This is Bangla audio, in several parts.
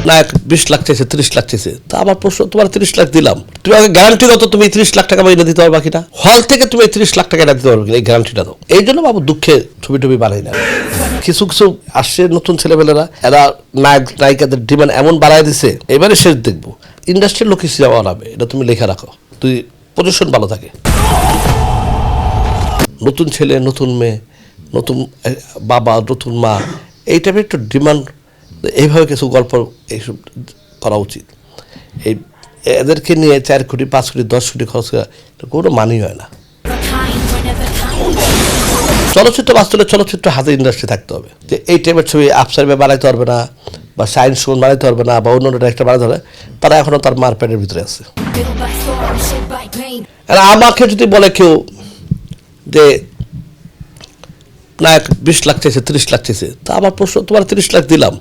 নায়ক 20 লাখ চাইছে, 30 লাখ চাইছে, তা আমার প্রশ্ন, তোমার 30 লাখ দিলাম, তুমি আগে গ্যারান্টি দাও তো তুমি 30 লাখ টাকা এনে দিতে পারবা কিনা, হল থেকে তুমি 30 লাখ টাকা এনে দিতে পারবে কিনা, এই গ্যারান্টিটা দাও। এই জন্য বাবু দুঃখে ছবি টবি বাড়াই না। কিছু কিছু আসছে নতুন ছেলেমেয়েরা, এরা নায়ক নায়িকাদের ডিমান্ড এমন বাড়াই দিছে, এবারে শেষ দেখবো। ইন্ডাস্ট্রির লোক হিসেবে যাওয়া হবে, এটা তুমি লেখা রাখো, তুই পজিশন ভালো থাকে। নতুন ছেলে, নতুন মেয়ে, নতুন বাবা, নতুন মা, এই টাইপের একটু ডিমান্ড, এইভাবে কিছু গল্প এইসব করা উচিত। এই এদেরকে নিয়ে 4 কোটি 5 কোটি 10 কোটি খরচ করা কোনো মানই হয় না। চলচ্চিত্র বাস্তবে চলচ্চিত্র হাতে ইন্ডাস্ট্রি থাকতে হবে, যে এই টাইপের ছবি আফসার বানাইতে পারবে না, বা সায়েন্স শো বানাইতে পারবে না, বা অন্য একটা বানাইতে পারবে, তারা এখনও তার মারপ্যাটের ভিতরে আছে। আর আমাকে যদি বলে কেউ যে নায়ক 20 লাখ চাইছে, 30 লাখ চাইছে, তা আমার প্রশ্ন, তোমার 30 লাখ দিলাম,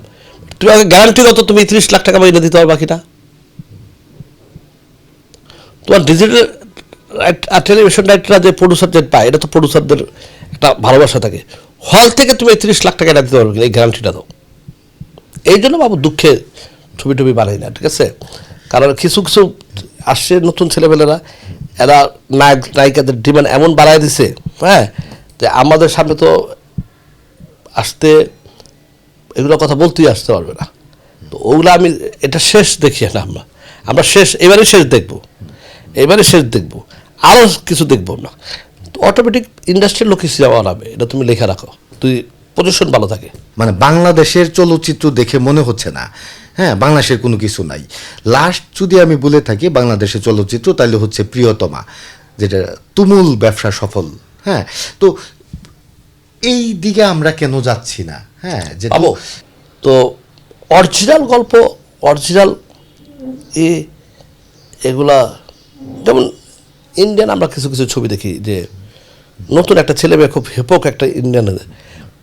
তুমি আগে গ্যারান্টি দাও তো তুমি 30 লাখ টাকা এনে দিতে পারবা কিনা। তোমার ডিজিটাল টেলিভিশন রাইটরা যে প্রডিউসারদের পায়, এটা তো প্রডিউসারদের একটা ভালোবাসা থাকে, হল থেকে তুমি 30 লাখ টাকা এনে দিতে পারবে কিনা, এই গ্যারান্টিটা দাও। এই জন্য বাবু দুঃখে ছবি টবি বাড়াই না, ঠিক আছে। কারণ কিছু কিছু আসছে নতুন ছেলেমেয়েরা, এরা নায়ক নায়িকাদের ডিমান্ড এমন বাড়াই দিছে, হ্যাঁ, যে আমাদের সামনে তো আসতে এগুলো কথা বলতেই আসতে পারবে না। তো ওগুলো আমি এটা শেষ দেখি না, আমরা শেষ এবারে শেষ দেখবো, এবারে শেষ দেখবো, আরও কিছু দেখবো না। তো অটোমেটিক ইন্ডাস্ট্রির লোক হিসেবে যাওয়া হবে, এটা তুমি লেখা রাখো, তুই পজিশন ভালো থাকে। মানে বাংলাদেশের চলচ্চিত্র দেখে মনে হচ্ছে না, হ্যাঁ, বাংলাদেশের কোনো কিছু নাই। লাস্ট যদি আমি বলে থাকি বাংলাদেশের চলচ্চিত্র, তাহলে হচ্ছে প্রিয়তমা, যেটা তুমুল ব্যবসা সফল। হ্যাঁ, তো এই দিকে আমরা কেন যাচ্ছি না? হ্যাঁ, যে তো অরিজিনাল গল্প, অরিজিনাল এগুলা, যেমন ইন্ডিয়ান আমরা কিছু কিছু ছবি দেখি, যে নতুন একটা ছেলে মেয়ে, খুব হেপক একটা ইন্ডিয়ান,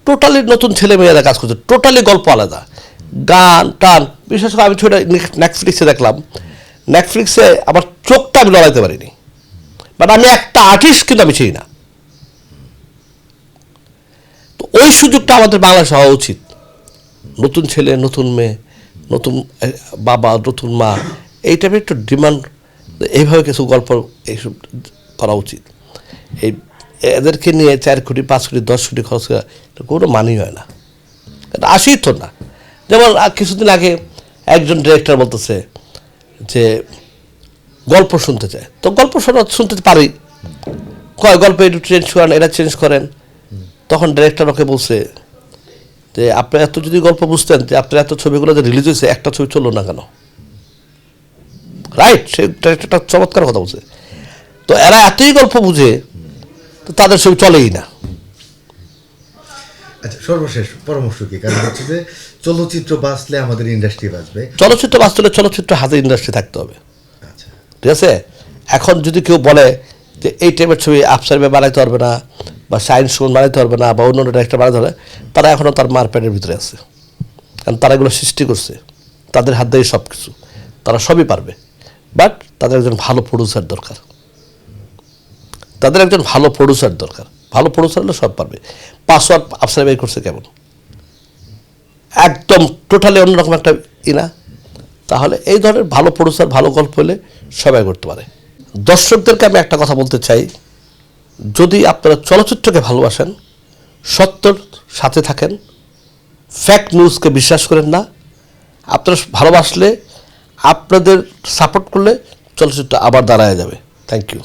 টোটালি নতুন ছেলে মেয়েরা কাজ করছে, টোটালি গল্প আলাদা, গান টান। বিশেষ করে আমি ছবিটা নেটফ্লিক্সে দেখলাম, নেটফ্লিক্সে আমার চোখটা আমি লড়াইতে পারিনি, বাট আমি একটা আর্টিস্ট কিন্তু আমি চিনি না। তো ওই সুযোগটা আমাদের বাংলাদেশে হওয়া উচিত। নতুন ছেলে, নতুন মেয়ে, নতুন বাবা, নতুন মা, এই টাইপের একটু ডিমান্ড, এইভাবে কিছু গল্প এইসব করা উচিত। এই এদেরকে নিয়ে 4 কোটি 5 কোটি 10 কোটি খরচ করা কোনো মানই হয় না, এটা আসেই তো না। যেমন কিছুদিন আগে একজন ডিরেক্টর বলতেছে যে গল্প শুনতে চায়, তো গল্প শুনতে পারি, কয় গল্প একটু চেঞ্জ করেন, এটা চেঞ্জ করেন। তখন ডিরেক্টর ওকে বলছে যে আপনি এত যদি গল্প বুঝতেন, যে আপনার এত ছবিগুলো যে রিলিজ হয়েছে, একটা ছবি চললো না কেন? রাইট, সে একটা চমৎকার কথা বলছে। তো এরা এতই গল্প বুঝে, তো তাদের ছবি চলেই না। আচ্ছা, সর্বশেষ পরামর্শ কি? কারণ হচ্ছে যে চলচ্চিত্র বাঁচলে আমাদের ইন্ডাস্ট্রি বাঁচবে। চলচ্চিত্র বাঁচলে চলচ্চিত্র হাতে ইন্ডাস্ট্রি থাকতে হবে, আচ্ছা, ঠিক আছে। এখন যদি কেউ বলে যে এই টাইপের ছবি আফসার বানাইতে পারবে না, বা সায়েন্স শো বানাইতে পারবে না, বা অন্য একটা বানাইতে পারবে, তারা এখনও তার মারপ্যাটের ভিতরে আছে। কারণ তারা এগুলো সৃষ্টি করছে, তাদের হাত দিয়ে সব কিছু, তারা সবই পারবে, বাট তাদের একজন ভালো প্রডিউসার দরকার, তাদের একজন ভালো প্রডিউসার দরকার। ভালো প্রডিউসার হলে সব পারবে। পাসওয়ার্ড আফসার বের করছে কেমন, একদম টোটালি অন্যরকম একটা না। তাহলে এই ধরনের ভালো প্রডিউসার, ভালো গল্প হলে সবাই করতে পারে। দর্শকদেরকে আমি একটা কথা বলতে চাই, যদি আপনারা চলচ্চিত্রকে ভালোবাসেন, সত্যর সাথে থাকেন, ফ্যাক্ট নিউজকে বিশ্বাস করেন না, আপনারা ভালোবাসলে, আপনাদের সাপোর্ট করলে চলচ্চিত্র আবার দাঁড়ায় যাবে। Thank you.